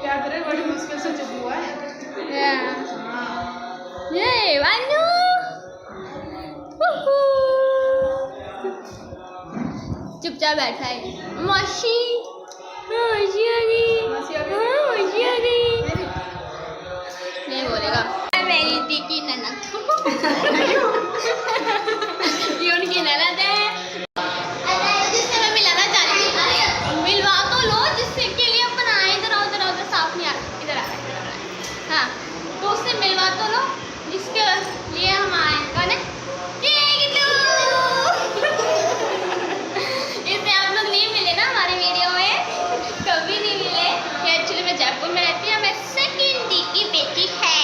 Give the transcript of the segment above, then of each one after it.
क्या करे, बड़ी मुश्किल से चुप हुआ है। ये वानू चुपचाप बैठा है। मौसी मौसी आ गई, मौसी आ गई। नहीं बोलेगा मेरी दी की ननद। ये उनकी ननद है, जिससे मैं मिलाना चाहती हूँ। मिलवा तो लो, जिससे के लिए अपन आए। इधर आओ, इधर आओ, इधर साफ नहीं आ रहा, इधर आ रहा है। हाँ, तो उससे मिलवा तो लो जिसके लिए हम आए। कौन है? इससे आप लोग नहीं मिले ना हमारे वीडियो में, कभी नहीं मिले। ये एक्चुअली मैं जयपुर में रहती हूँ, मैं सेकंड दी की बेटी है।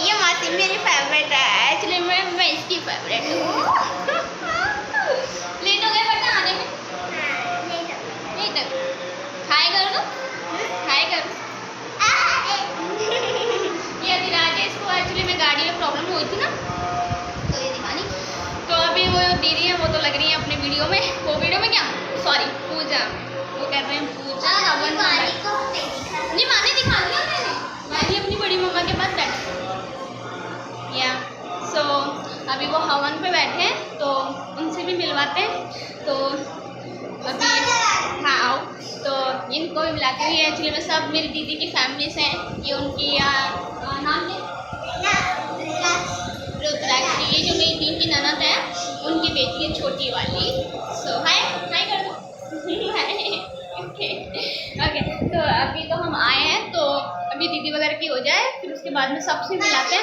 ये मासी मेरी फेवरेट है। एक्चुअली मैं इसकी फेवरेट हूँ। लेट हो गए बेटा आने में? नहीं तक खाए करो तो, खाए करो। ये अधिराज है, इसको एक्चुअली में गाड़ी में प्रॉब्लम हुई थी ना, तो ये दिखानी। तो अभी वो दीदी है, वो तो लग रही है अपने वीडियो में। वो वीडियो में क्या, सॉरी पूजा, वो कर रहे हैं पूजा हवन। नहीं माने दिखा दिया मैंने, मानी अपनी बड़ी मम्मा के पास बैठे। या सो अभी वो हवन पे बैठे हैं, तो उनसे भी मिलवाते हैं। तो अभी हाँ आओ, तो इनको भी मिलाती हुई। एक्चुअली में सब मेरी दीदी की फैमिलीज हैं। ये उनकी नाम है रुद्राक्षी। ये जो मेरी दी की ननद है, उनकी बेटी है छोटी वाली। सो हाय हाय कर दो। ओके, तो अभी तो हम आए हैं, तो अभी दीदी वगैरह की हो जाए, फिर उसके बाद में सबसे मिलाते हैं।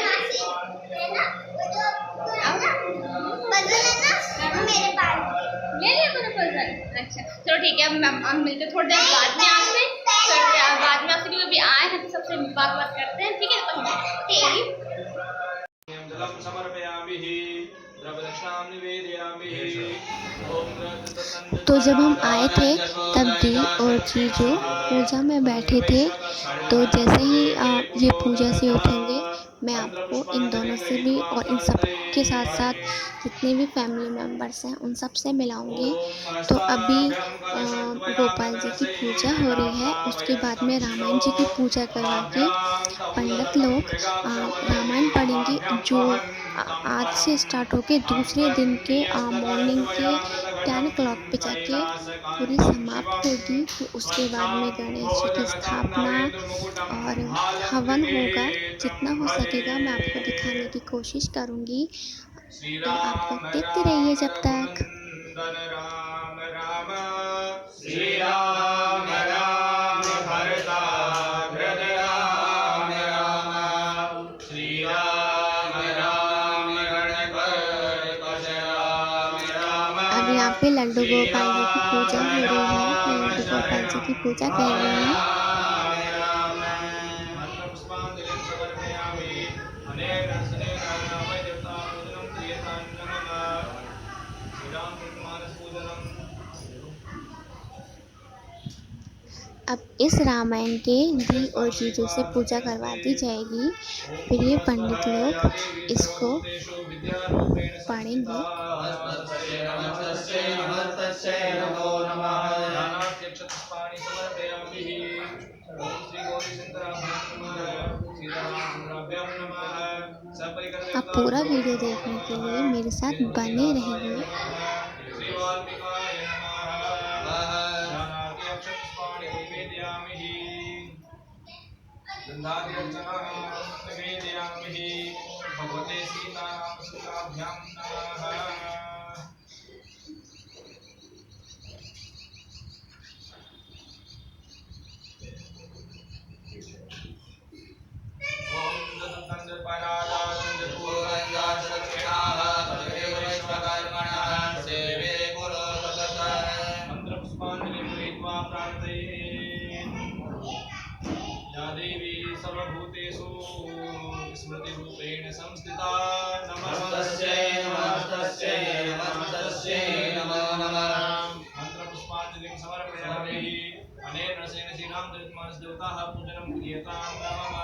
ले लिया तूने पसंद? अच्छा चलो ठीक है, हम मिलते थोड़ी देर बाद में आपसे। फिर बाद में आपसे अभी आए हैं तो सबसे बात करते हैं, ठीक है? तो जब हम आए थे तब दी और जीजू पूजा में बैठे थे। तो जैसे ही ये पूजा से उठेंगे, मैं आपको इन दोनों से भी और इन सब के साथ साथ जितने भी फैमिली मेम्बर्स हैं उन सब से मिलाऊंगी। तो अभी गोपाल जी की पूजा हो रही है, उसके बाद में रामायण जी की पूजा करवा के पंडित लोग रामायण पढ़ेंगे, जो आज से स्टार्ट होके दूसरे दिन के मॉर्निंग के 10 o'clock पे जाके पूरी समाप्त होगी। फिर उसके बाद में गणेश जी की स्थापना और हवन होगा। जितना हो सकेगा मैं आपको दिखाने की कोशिश करूँगी, तो आप लोग देखते रहिए जब तक। अब यहाँ पे लड्डू गोपाल जी की पूजा हो रही है, लड्डू गोपाल जी की पूजा कर रहे हैं। अब इस रामायण के दी और जीजू से पूजा करवा दी जाएगी। फिर ये पंडित लोग इसको पढ़ेंगे। आप पूरा वीडियो देखने के लिए मेरे साथ बने रहिए। भगवते सीताराम सुताभ्यां नमः। सर्वभूतेषु स्मृतिरूपेण संस्थिता नमस्तस्यै नमस्तस्यै नमस्तस्यै नमो नमः। मंत्रपुष्पांजलिं समर्पयामि। अनेन रसेन श्रीरामचरितमानस देवताः पूजनं क्रियतां नमः।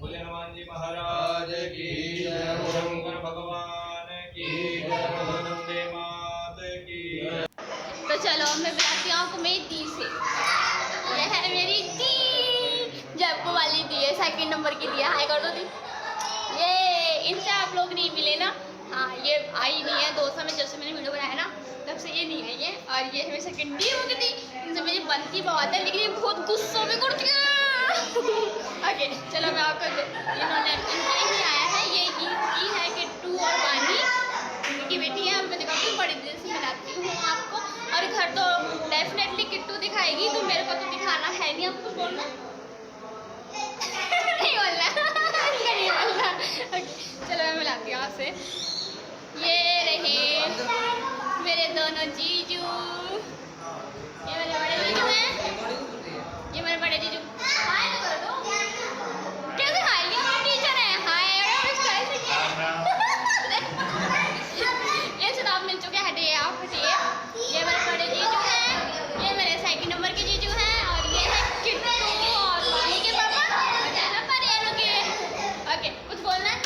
बोले हनुमान जी महाराज की जय, शंकर भगवान की जय, वंदे मात की। तो चलो मैं बुलाती हूँ आपको मेरी दी से। यह है मेरी दी नंबर की दिया, हाय कर दो दी। ये इनसे आप लोग नहीं मिले ना, हाँ ये आई नहीं है 2 साल में, जब से मैंने वीडियो बनाया ना तब से ये नहीं आई है। और ये मेरी सेकेंडरी हो गई थी, इनसे मेरी बनती बहुत है, लेकिन ये बहुत गुस्सों में करती है। ओके चलो मैं आपको इन्होंने इनके ही आया है, ये इनकी है किट्टू और बानी, इनकी बेटी है। मैं दिखाती हूँ, बड़ी देर से बनाती हूँ आपको, और घर तो डेफिनेटली किट्टू दिखाएगी, तो मेरे को तो दिखाना है नहीं। आपको बोलना नहीं बोलना नहीं बोलना। ओके चलो मैं मिलाती हूँ आपसे। ये रहे मेरे दोनों जीजू, ये मेरे बड़े जीजू हैं, ये मेरे बड़े जीजू। हाय कर दो, कैसे हाय, ये हमारे टीचर हैं, हाय ये से आप मिल चुके, हटिए आप हटिए। ये मेरे बड़े जीजू हैं, ये मेरे सेकंड नंबर के जीजू हैं, और ये है किट्टू और बानी के पापा, नंबर ये लोग के। ओके कुछ बोलना है?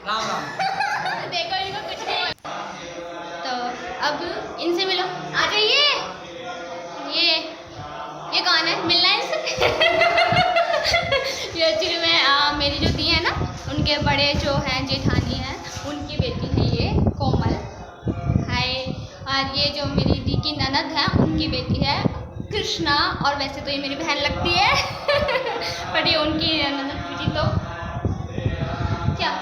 राम राम। देखो इनको कुछ नहीं बोल। तो अब इनसे मिलो, आ जाइए। ये कौन है, मिलना है इनसे? ये एक्चुअली में मेरी जो दी है ना, उनके बड़े जो हैं जेठानी हैं, उनकी बेटी है ये कोमल, हाय। और ये जो मेरी दी की ननद है, उनकी बेटी है कृष्णा, और वैसे तो ये मेरी बहन लगती है पर ये उनकी ननद बेटी। तो क्या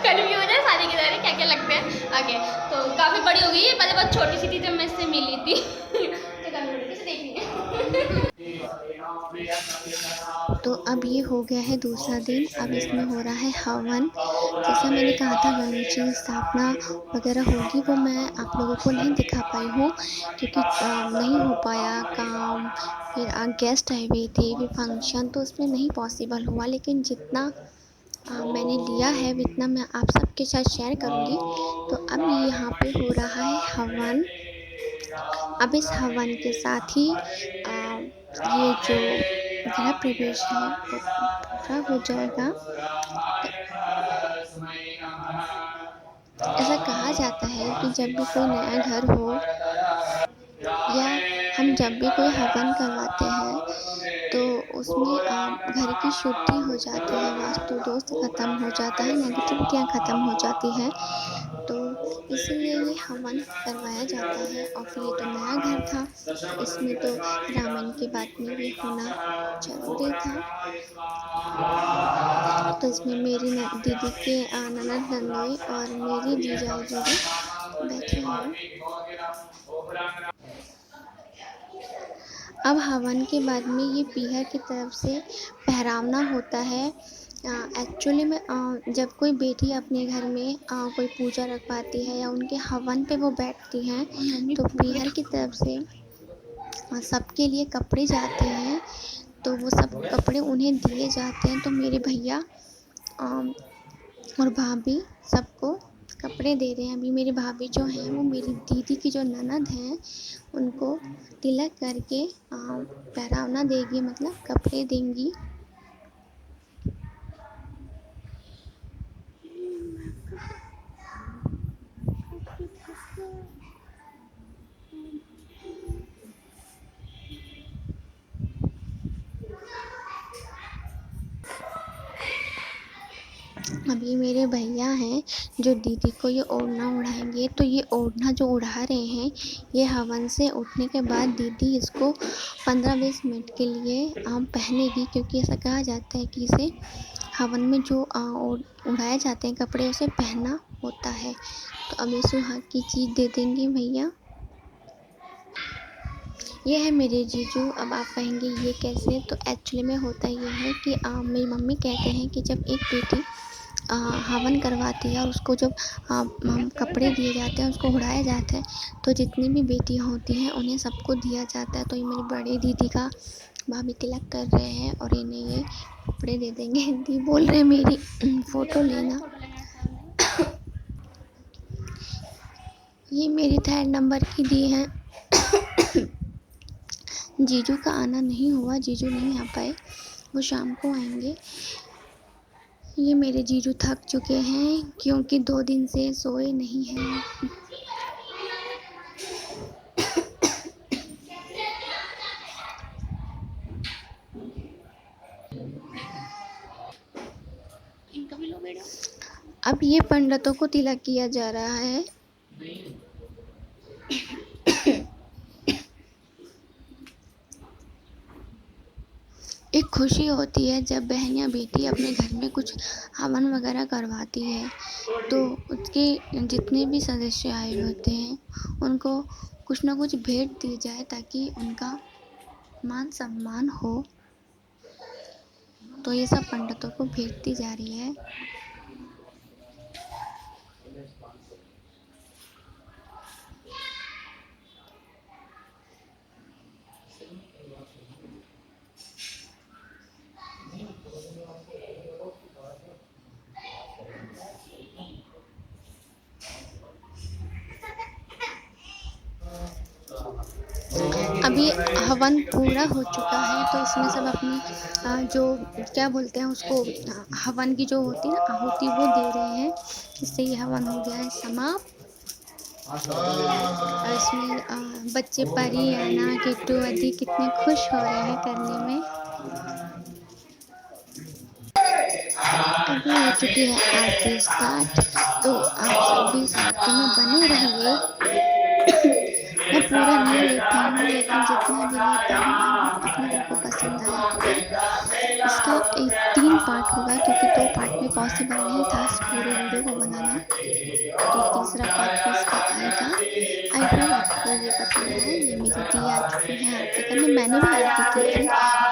कन्फ्यूजन है सारी की सारी, क्या क्या लगते हैं। ओके तो काफ़ी बड़ी हो गई है, पहले बहुत छोटी सी थी जब मैं इससे मिली थी तो कैसे देखनी है। तो अब ये हो गया है दूसरा दिन, अब इसमें हो रहा है हवन। जैसा मैंने कहा था गणेश जी की स्थापना वगैरह होगी, वो मैं आप लोगों को नहीं दिखा पाई हूँ क्योंकि नहीं हो पाया काम, फिर गेस्ट आए हुए थे, फिर फंक्शन, तो उसमें नहीं पॉसिबल हुआ। लेकिन जितना मैंने लिया है उतना मैं आप सबके साथ शेयर करूँगी। तो अब यहाँ पे हो रहा है हवन। अब इस हवन के साथ ही ये जो गृह प्रवेश है वो पूरा हो जाएगा। ऐसा कहा जाता है कि जब भी कोई नया घर हो या हम जब भी कोई हवन करवाते हैं तो उसमें घर की शुद्धि हो जाती है, वास्तु दोष खत्म हो जाता है, नेगेटिविटियाँ ख़त्म हो जाती हैं। तो इसीलिए ये हवन करवाया जाता है। और फिर ये तो नया घर था, इसमें तो रामायण की बात में भी होना जरूरी था। तो इसमें मेरी दीदी के ननद नंदोई और मेरी जीजा जी भी बैठे हैं। अब हवन के बाद में ये पीहर की तरफ से पहरावना होता है। एक्चुअली में जब कोई बेटी अपने घर में कोई पूजा रखवाती है या उनके हवन पे वो बैठती हैं तो पीहर की तरफ से सबके लिए कपड़े जाते हैं, तो वो सब कपड़े उन्हें दिए जाते हैं। तो मेरे भैया और भाभी सबको कपड़े दे रहे हैं। अभी मेरी भाभी जो हैं वो मेरी दीदी की जो ननद हैं उनको तिलक करके पहरावना देगी, मतलब कपड़े देंगी। अभी मेरे भैया हैं जो दीदी को ये ओढ़ना उड़ाएंगे। तो ये ओढ़ना जो उड़ा रहे हैं ये हवन से उठने के बाद दीदी इसको 15-20 मिनट के लिए पहनेगी, क्योंकि ऐसा कहा जाता है कि इसे हवन में जो उड़ाए जाते हैं कपड़े उसे पहनना होता है। तो अब ये सुहाग की चीज़ दे देंगे भैया। ये है मेरे जीजू। अब आप कहेंगे ये कैसे, तो एक्चुअली में होता ये है कि मेरी मम्मी कहते हैं कि जब एक बेटी हवन करवाती है और उसको जब कपड़े दिए जाते हैं, उसको उड़ाया जाता है, तो जितनी भी बेटियां होती हैं उन्हें सबको दिया जाता है। तो ये मेरी बड़ी दीदी का भाभी तिलक कर रहे हैं और इन्हें ये कपड़े दे देंगे। हिंदी बोल रहे हैं, मेरी फ़ोटो लेना। ये मेरी 3rd नंबर की दी है। जीजू का आना नहीं हुआ, जीजू नहीं आ पाए, वो शाम को आएंगे। ये मेरे जीजू थक चुके हैं क्योंकि 2 दिन से सोए नहीं हैं। अब ये पंडितों को तिलक किया जा रहा है। एक खुशी होती है जब बहन या बेटी अपने घर में कुछ हवन वगैरह करवाती है, तो उसके जितने भी सदस्य आए होते हैं उनको कुछ ना कुछ भेंट दी जाए ताकि उनका मान सम्मान हो। तो ये सब पंडितों को भेंट दी जा रही है। अभी हवन पूरा हो चुका है, तो इसमें सब अपनी जो क्या बोलते हैं उसको, हवन की जो होती है ना आहुति, वो दे रहे हैं। इससे ये हवन हो गया है समाप्त। और इसमें बच्चे परी, आना, किट्टू आदि कितने खुश हो रहे हैं करने में। अभी हो चुकी है आरती स्टार्ट, तो आप सभी इस आरती में बने रहिए। मैं पूरा नहीं लेती हूँ, लेकिन जितना भी लेता हूँ आप लोगों को पसंद आया होगा। इसका 3 पार्ट होगा, क्योंकि 2 पार्ट में पॉसिबल नहीं था इस पूरे वीडियो को बनाना, तो तीसरा पार्ट भी इसका आएगा। आई होप आपको ये पसंद आए। ये मेरी दी आ चुकी है आरती करने। मैंने भी आरती की थी,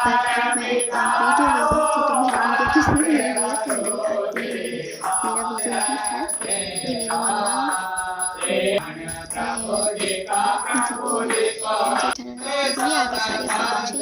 पर मैं वीडियो ले रही थी तो मेरा वीडियो किसी ने ले लिया, तो मेरी आरती मेरा वीडियो नहीं था। ये मेरी मम्मा मुझे चैनल आगे सारे सब अच्छे